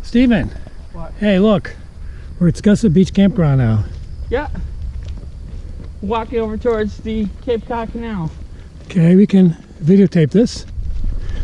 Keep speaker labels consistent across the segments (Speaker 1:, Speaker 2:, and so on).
Speaker 1: Steven.
Speaker 2: What?
Speaker 1: Hey, look. We're at Scusset Beach Campground now.
Speaker 2: Yeah. Walking over towards the Cape Cod Canal.
Speaker 1: Okay, we can videotape this.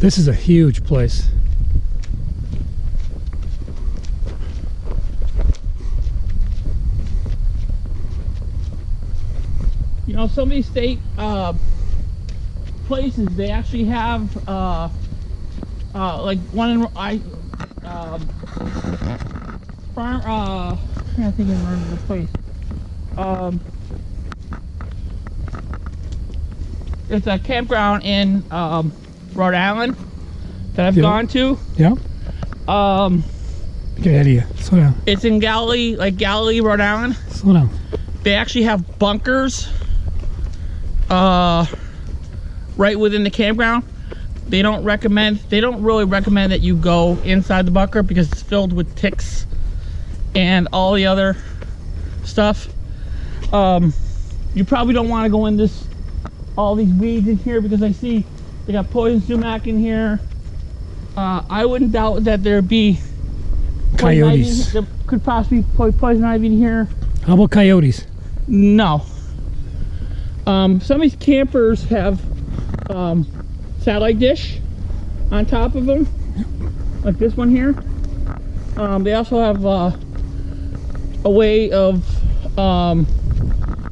Speaker 1: This is a huge place.
Speaker 2: You know, some of these state places, they actually have like one in farm. I'm trying to think of the name of this place. It's a campground in Rhode Island that I've gone to.
Speaker 1: Yeah. Get ahead of you. Slow down.
Speaker 2: It's in Galilee, Rhode Island.
Speaker 1: Slow down.
Speaker 2: They actually have bunkers right within the campground. They don't really recommend that you go inside the bunker because it's filled with ticks and all the other stuff. You probably don't want to go in all these weeds in here because I see they got poison sumac in here. I wouldn't doubt that there'd be
Speaker 1: coyotes.
Speaker 2: There could possibly be poison ivy in here.
Speaker 1: How about coyotes?
Speaker 2: No. Some of these campers have satellite dish on top of them, like this one here. They also have a way of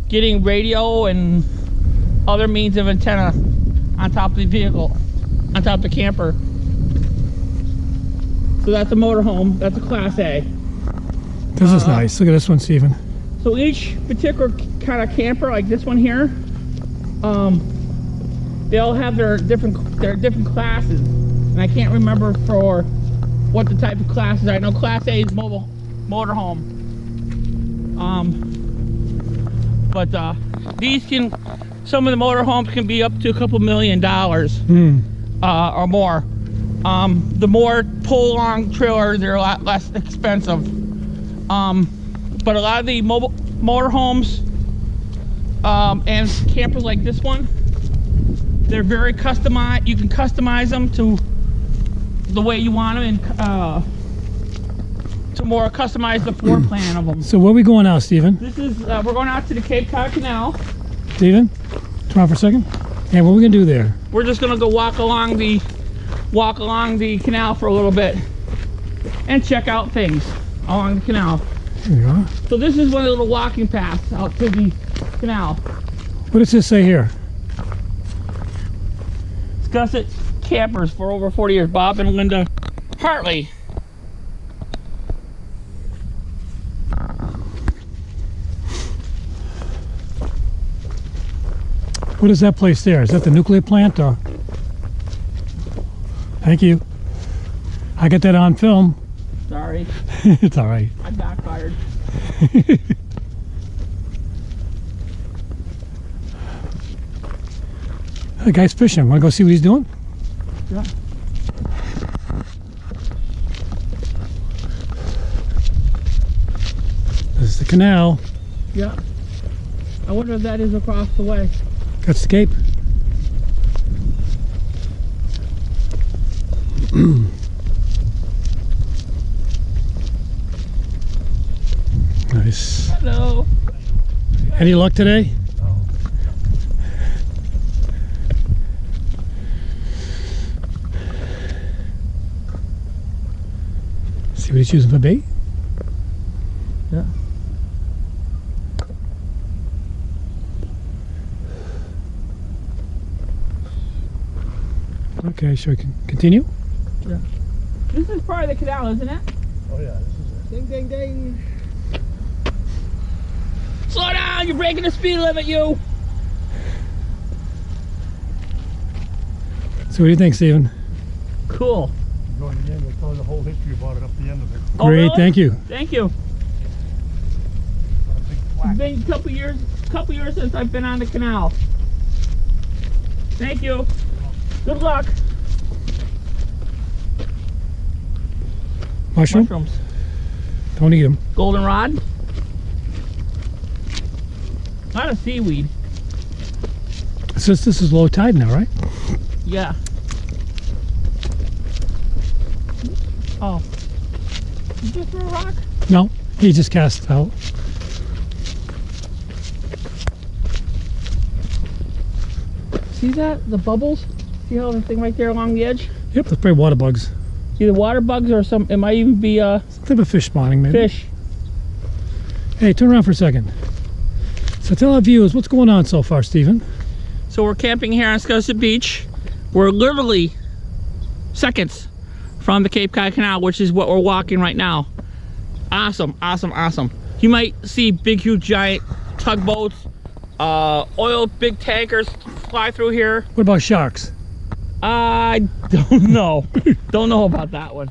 Speaker 2: getting radio and other means of antenna on top of the vehicle, on top of the camper. So that's a motorhome. That's a Class A.
Speaker 1: This is nice. Look at this one, Steven.
Speaker 2: So each particular kind of camper, like this one here, they all have their different classes, and I can't remember for what the type of classes are. I know Class A is motorhome, but these some of the motorhomes can be up to a couple $1 million or more. The more pull-along trailers, they're a lot less expensive. But a lot of the motorhomes and campers like this one, they're very customized. You can customize them to the way you want them, and to more customize the floor plan of them.
Speaker 1: So where are we going now, Steven?
Speaker 2: This is we're going out to the Cape Cod Canal.
Speaker 1: Steven, come on for a second. And what are we gonna do there?
Speaker 2: We're just gonna go walk along the canal for a little bit and check out things along the canal.
Speaker 1: Here we are.
Speaker 2: So this is one of the little walking paths out to the canal.
Speaker 1: What does this say here?
Speaker 2: Scusset campers for over 40 years. Bob and Linda Hartley.
Speaker 1: What is that place there? Is that the nuclear plant or? Thank you. I got that on film.
Speaker 2: Sorry.
Speaker 1: It's all right.
Speaker 2: I backfired.
Speaker 1: The guy's fishing. Want to go see what he's doing?
Speaker 2: Yeah.
Speaker 1: This is the canal.
Speaker 2: Yeah. I wonder if that is across the way.
Speaker 1: That's the Cape. Nice.
Speaker 2: Hello.
Speaker 1: Any luck today?
Speaker 3: No.
Speaker 1: See what he's using for bait?
Speaker 2: Yeah.
Speaker 1: Okay, so we can continue?
Speaker 2: Yeah. This is part of the canal, isn't it?
Speaker 3: Oh yeah, this is it.
Speaker 2: Ding, ding, ding. Slow down! You're breaking the speed limit, you!
Speaker 1: So what do you think, Steven?
Speaker 2: Cool.
Speaker 3: Going to the end, we'll tell you the whole history about it up the end of it.
Speaker 2: Oh,
Speaker 1: Great,
Speaker 2: really?
Speaker 1: thank you.
Speaker 2: Thank you.
Speaker 3: Got a big plaque.
Speaker 2: It's been a couple years since I've been on the canal. Thank you. Good luck.
Speaker 1: Mushroom?
Speaker 2: Mushrooms.
Speaker 1: Don't eat them.
Speaker 2: Goldenrod. A lot of seaweed.
Speaker 1: This is low tide now, right?
Speaker 2: Yeah. Oh. You just threw a rock?
Speaker 1: No, he just cast out.
Speaker 2: See that? The bubbles? See how the thing right there along the edge?
Speaker 1: Yep, that's probably water bugs.
Speaker 2: Either water bugs or some, it might even be
Speaker 1: Some type of fish spawning, maybe.
Speaker 2: fish.
Speaker 1: Hey, turn around for a second. So tell our viewers what's going on so far, Stephen.
Speaker 2: So we're camping here on Scusset Beach. We're literally seconds from the Cape Cod Canal, which is what we're walking right now. Awesome, awesome, awesome. You might see big, huge, giant tugboats, oil, big tankers fly through here.
Speaker 1: What about sharks?
Speaker 2: I don't know. Don't know about that one.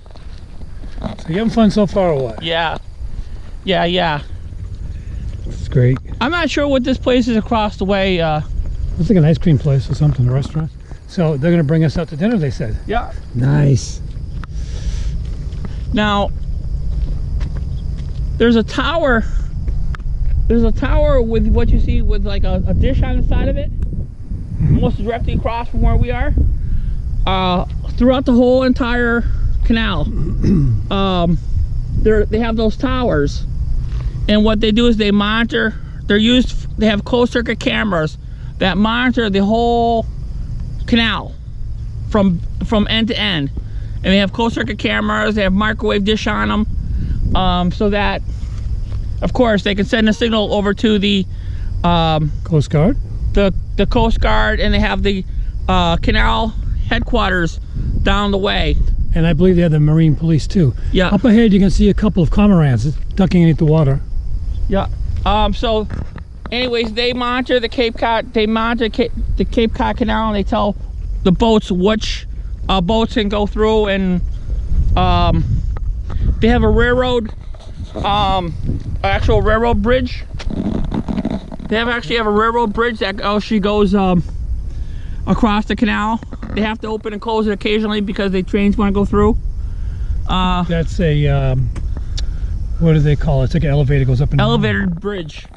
Speaker 1: So you having fun so far or what?
Speaker 2: Yeah. Yeah, yeah.
Speaker 1: It's great.
Speaker 2: I'm not sure what this place is across the way.
Speaker 1: Looks like an ice cream place or something, a restaurant. So they're going to bring us out to dinner, they said.
Speaker 2: Yeah.
Speaker 1: Nice.
Speaker 2: Now, there's a tower. There's a tower with what you see with like a dish on the side of it. Almost directly across from where we are. Throughout the whole entire canal. They have those towers. And what they do is they monitor, they have closed circuit cameras that monitor the whole canal from end to end. And they have closed circuit cameras, they have microwave dish on them, so that, of course, they can send a signal over to the
Speaker 1: Coast Guard?
Speaker 2: The Coast Guard, and they have the canal headquarters down the way.
Speaker 1: And I believe they have the Marine Police too.
Speaker 2: Yeah.
Speaker 1: Up ahead you can see a couple of cormorants ducking into the water.
Speaker 2: Yeah. So, anyways, they monitor the Cape Cod. They monitor the Cape Cod Canal, and they tell the boats which boats can go through. And they have a railroad, actual railroad bridge. They actually have a railroad bridge that actually goes across the canal. They have to open and close it occasionally because the trains want to go through.
Speaker 1: That's a what do they call it? It's like an elevator goes up and
Speaker 2: elevator bridge.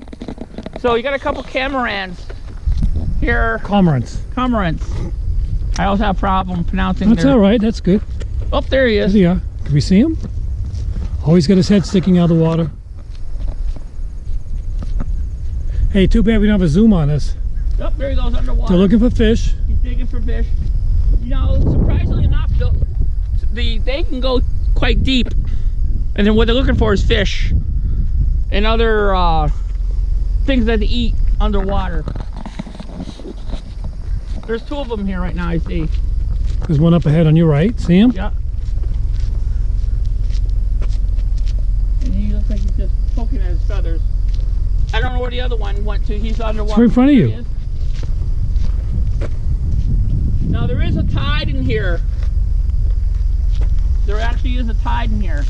Speaker 2: So you got a couple catamarans here.
Speaker 1: Cormorants.
Speaker 2: Cormorants. I always have a problem pronouncing.
Speaker 1: That's all right. That's good.
Speaker 2: Oh, there he is.
Speaker 1: There you are. Can we see him? Oh, he's got his head sticking out of the water. Hey, too bad we don't have a zoom on this.
Speaker 2: Oh, there he goes underwater.
Speaker 1: They're looking for fish.
Speaker 2: He's digging for fish. You know, surprisingly enough, they can go quite deep. And then what they're looking for is fish and other things that they eat underwater. There's two of them here right now, I see.
Speaker 1: There's one up ahead on your right. See him?
Speaker 2: Yeah. And he looks like he's just poking at his feathers. I don't know where the other one went to. He's underwater.
Speaker 1: It's right in front of
Speaker 2: There
Speaker 1: you.
Speaker 2: he is. Now there is a tide in here. There actually is a tide in here.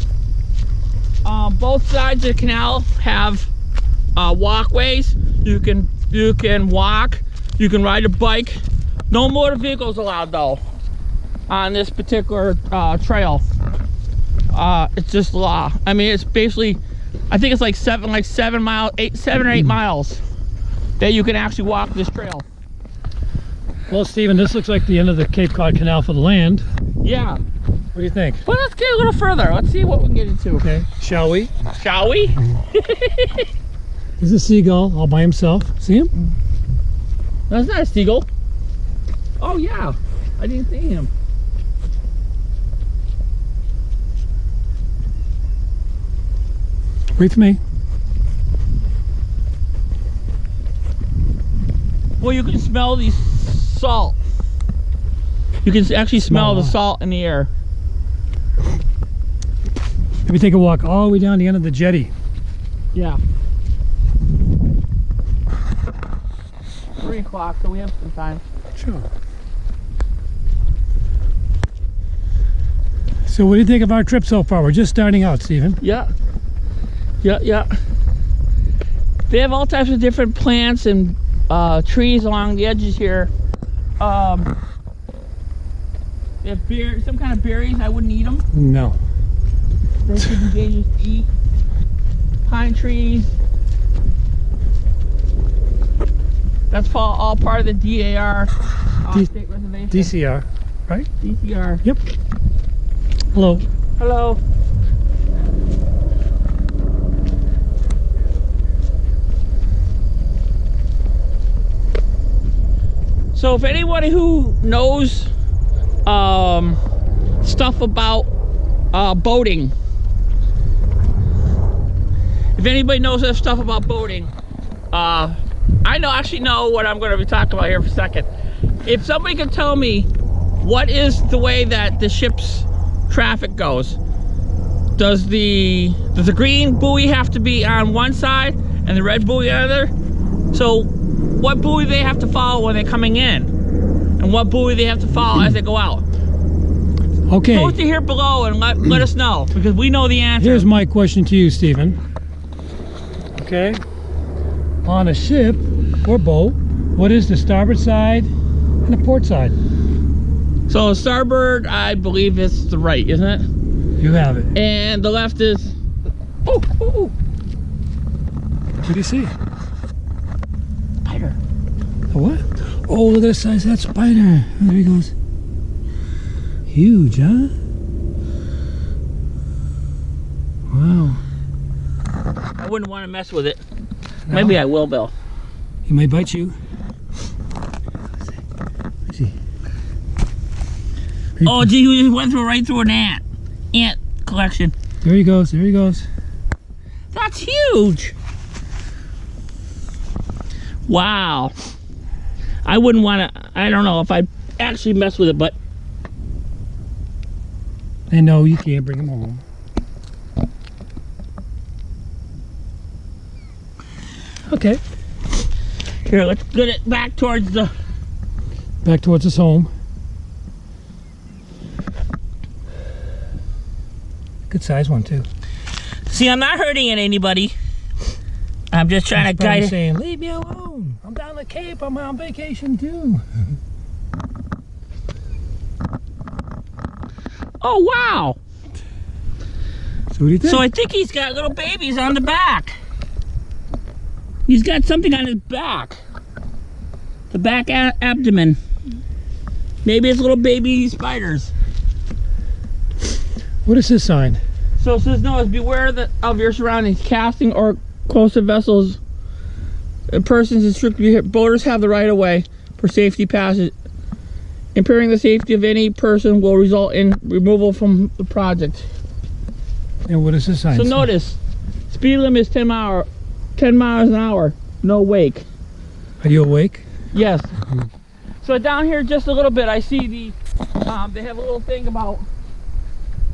Speaker 2: Both sides of the canal have walkways. You can walk. You can ride a bike. No motor vehicles allowed though on this particular trail. It's just law. I mean, it's basically, I think it's like seven or eight miles that you can actually walk this trail.
Speaker 1: Well, Stephen, this looks like the end of the Cape Cod Canal for the land.
Speaker 2: Yeah.
Speaker 1: What do you think?
Speaker 2: Well, let's get a little further. Let's see what we can get into.
Speaker 1: Okay. Shall we?
Speaker 2: Shall we?
Speaker 1: There's a seagull all by himself. See him?
Speaker 2: That's not a seagull. Oh yeah, I didn't see him.
Speaker 1: Wait for me.
Speaker 2: Well, you can smell the salt. You can actually smell the
Speaker 1: what?
Speaker 2: salt in the air.
Speaker 1: Maybe take a walk all the way down the end of the jetty.
Speaker 2: Yeah. 3 o'clock, so we have some time.
Speaker 1: Sure. So what do you think of our trip so far? We're just starting out, Stephen.
Speaker 2: Yeah. Yeah. They have all types of different plants and trees along the edges here. They have some kind of berries. I wouldn't eat them.
Speaker 1: No.
Speaker 2: They should be dangerous to eat. Pine trees. That's all part of the DAR state reservation.
Speaker 1: DCR, right?
Speaker 2: DCR.
Speaker 1: Yep. Hello.
Speaker 2: Hello. So if anybody who knows stuff about boating, if anybody knows that stuff about boating, I actually know what I'm going to be talking about here for a second. If somebody can tell me what is the way that the ship's traffic goes, does the green buoy have to be on one side and the red buoy on the other? So what buoy they have to follow when they're coming in, and what buoy they have to follow as they go out?
Speaker 1: Okay.
Speaker 2: Post it here below and let us know, because we know the answer.
Speaker 1: Here's my question to you, Stephen. Okay. On a ship or boat, what is the starboard side and the port side?
Speaker 2: So starboard, I believe it's the right, isn't it?
Speaker 1: You have it.
Speaker 2: And the left is... Oh, oh, oh.
Speaker 1: What do you see?
Speaker 2: Spider.
Speaker 1: A what? Oh, look at the size of that spider. Oh, there he goes. Huge, huh? Wow.
Speaker 2: I wouldn't want to mess with it.
Speaker 1: No?
Speaker 2: Maybe I will, Bill.
Speaker 1: He may bite you. Let's see.
Speaker 2: Oh, gee, we just went right through an ant collection.
Speaker 1: There he goes. There he goes.
Speaker 2: That's huge. Wow. I wouldn't want to, I don't know if I'd actually mess with it, but.
Speaker 1: And no, you can't bring him home. Okay.
Speaker 2: Here, let's get it back towards the...
Speaker 1: Back towards his home. Good size one, too.
Speaker 2: See, I'm not hurting anybody. I'm just trying to guide it.
Speaker 1: Saying, leave me alone. I'm down the Cape. I'm on vacation, too.
Speaker 2: Oh, wow.
Speaker 1: So what do you think?
Speaker 2: So I think he's got little babies on the back. He's got something on his back. The back abdomen. Maybe it's little baby spiders.
Speaker 1: What is this sign?
Speaker 2: So it says, no, beware of your surroundings. Casting or close to vessels. Persons in strict boaters have the right of way for safety passage. Impairing the safety of any person will result in removal from the project.
Speaker 1: And what is this sign?
Speaker 2: So notice, speed limit is 10 miles an hour. No wake.
Speaker 1: Are you awake?
Speaker 2: Yes. So down here just a little bit, I see the, they have a little thing about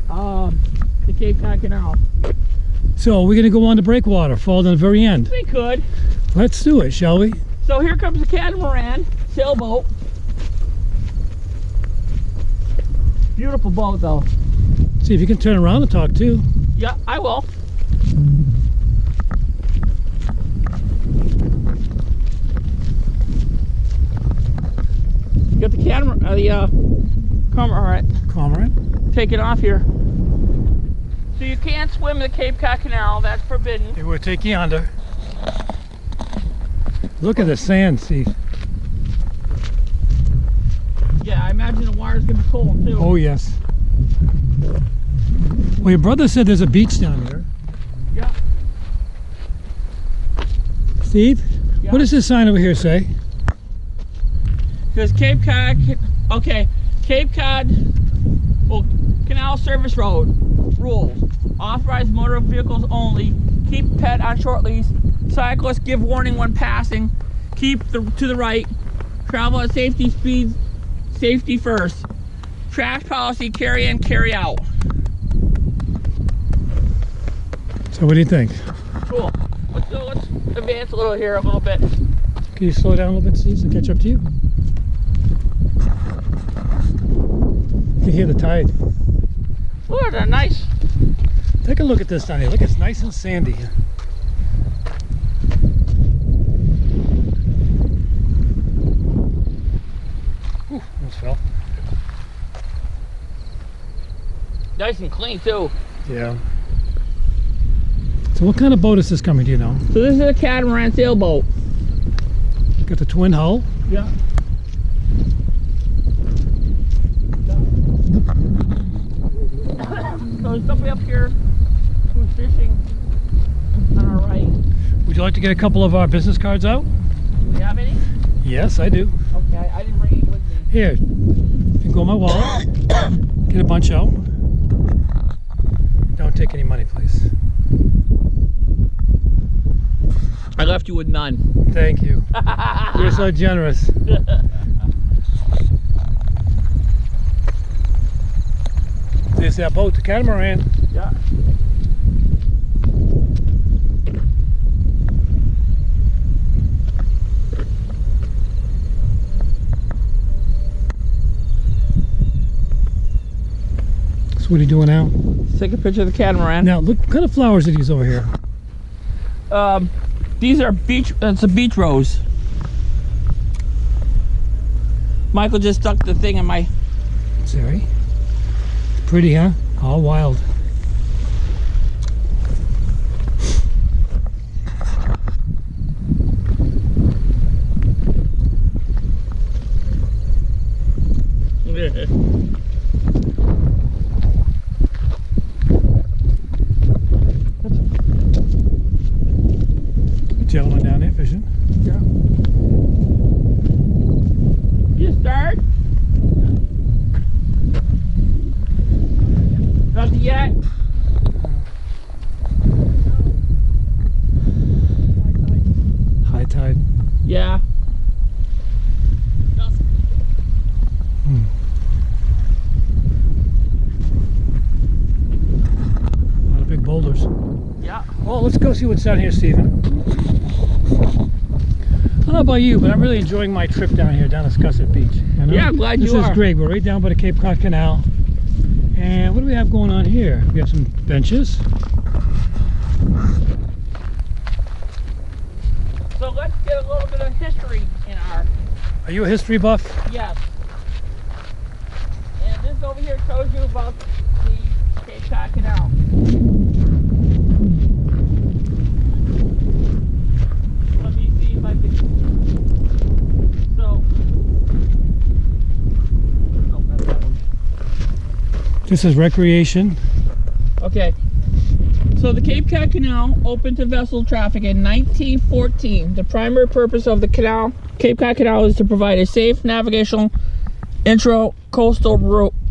Speaker 2: the Cape Cod Canal.
Speaker 1: So we're going to go on the breakwater, fall to the very end.
Speaker 2: We could.
Speaker 1: Let's do it, shall we?
Speaker 2: So here comes the catamaran, sailboat. Beautiful boat though.
Speaker 1: See if you can turn around and talk too.
Speaker 2: Yeah, I will. Got the catamaran,
Speaker 1: Cormorant.
Speaker 2: take it off here. So you can't swim the Cape Cod Canal, that's forbidden.
Speaker 1: It will take you under. Look at the sand, Steve.
Speaker 2: Yeah, I imagine the water's gonna be cold too.
Speaker 1: Oh yes. Well, your brother said there's a beach down here.
Speaker 2: Yeah.
Speaker 1: Steve,
Speaker 2: Yeah.
Speaker 1: what does this sign over here say?
Speaker 2: Because Cape Cod, okay, Cape Cod, well, Canal Service Road rules. Authorized motor vehicles only. Keep pet on short leash. Cyclists give warning when passing. Keep to the right. Travel at safety speeds. Safety first. Trash policy, carry in, carry out.
Speaker 1: So what do you think?
Speaker 2: Cool. Let's advance a little here a little bit.
Speaker 1: Can you slow down a little bit, Steve, so catch up to you? You can hear the tide.
Speaker 2: Oh, they're nice.
Speaker 1: Take a look at this down here. Look, it's nice and sandy. Whew, almost fell.
Speaker 2: Nice and clean too.
Speaker 1: Yeah. So what kind of boat is this coming, do you know?
Speaker 2: So this is a catamaran sailboat.
Speaker 1: Got the twin hull.
Speaker 2: Yeah. So there's somebody up here who's fishing on our right.
Speaker 1: Would you like to get a couple of our business cards out?
Speaker 2: Do we have any?
Speaker 1: Yes, I do.
Speaker 2: Okay. Okay, I didn't bring any with me.
Speaker 1: Here, you can go in my wallet, get a bunch out. Don't take any money, please.
Speaker 2: I left you with none.
Speaker 1: Thank you. You're so generous. There's that boat, the catamaran.
Speaker 2: Yeah.
Speaker 1: So what are you doing now?
Speaker 2: Take a picture of the catamaran.
Speaker 1: Now, look, what kind of flowers are these over here?
Speaker 2: These are beach. It's a beach rose. Michael just stuck the thing in my.
Speaker 1: Sorry. Pretty, huh? All wild. Gentleman down there fishing.
Speaker 2: Yeah. You start? Nothing yet?
Speaker 1: High tide.
Speaker 2: Yeah.
Speaker 1: A lot of big boulders.
Speaker 2: Yeah.
Speaker 1: Well, let's go see what's down here, Stephen. I don't know about you, but I'm really enjoying my trip down here, down to Scusset Beach. You know?
Speaker 2: Yeah, I'm glad you are.
Speaker 1: This is great. We're right down by the Cape Cod Canal. And what do we have going on here? We have some benches.
Speaker 2: So let's get a little bit of history in our.
Speaker 1: Are you a history buff?
Speaker 2: Yes. And this over here shows you about the Cape Cod Canal. Let me see if I can. So. Oh, that's that one.
Speaker 1: This is recreation.
Speaker 2: Okay. So the Cape Cod Canal opened to vessel traffic in 1914. The primary purpose of the canal, Cape Cod Canal, is to provide a safe navigational intra-coastal route